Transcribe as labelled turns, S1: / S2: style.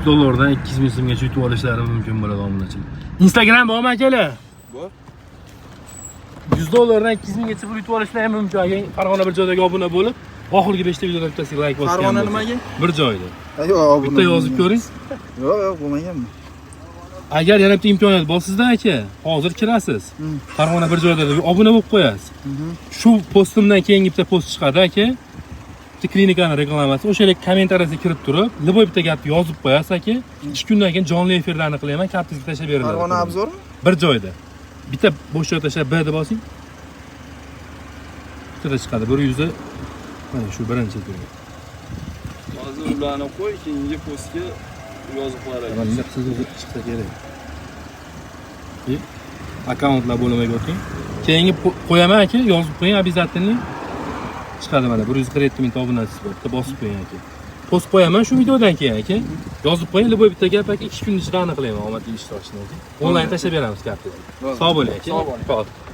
S1: $100 dan 200 ming so'mgacha yutib olishlari mumkin bo'ladi obunachilar. Instagram bormi akalar?
S2: Bor.
S1: $100 dan 200 minggacha pul yutib olishlari mumkin. Agar Farg'ona bir joydagi obuna bo'lib, oxirgi 5 ta videodan bittasiga like bosgan.
S2: Farg'ona nimaga?
S1: Bir joyda.
S2: Yo'q,
S1: Bitta yozib ko'ring.
S2: Yo'q, bo'lmaganmi?
S1: Agar yana bitta imkoniyat bo'lsizda aka, hozir kirasiz. Farg'ona bir joyda obuna bo'lib qo'yasiz. Shu postimdan keyingi bitta post chiqadi aka. Bitta klinikani reklamasi. O'shalar kommentariyasiga kirib turib, liboy bitta gapni yozib qo'yasiz aka. 2 kundan keyin jonli efirlarni qilaman, kartingizga tashlab beriladi.
S2: Farg'ona obzormi?
S1: Bir joyda. Bitta bo'sh joy tashlab B deb bosing. Bitta chiqadi 100. Mana shu birinchi tur.
S2: Hozir ularni qo'y, keyingi postga yozib qo'yar ekan.
S1: Mana siz o'zi chiqsa kerak. Akkauntlar bo'limiga o'ting. Keyingi qo'yaman aka, yozib qo'ying обязательно. Chiqadi mana 147 ming obunachisi bor. Bitta bosib qo'ying aka. Post qo'yaman shu videodan keyin aka. Yozib qo'ying, liboy bitta gap aka 2 kun ichida aniqlayman omadli ishtirokchini aka. Onlayn tashlab beramiz kartingizni. Sog' bo'ling aka.
S2: Sog' bo'ling.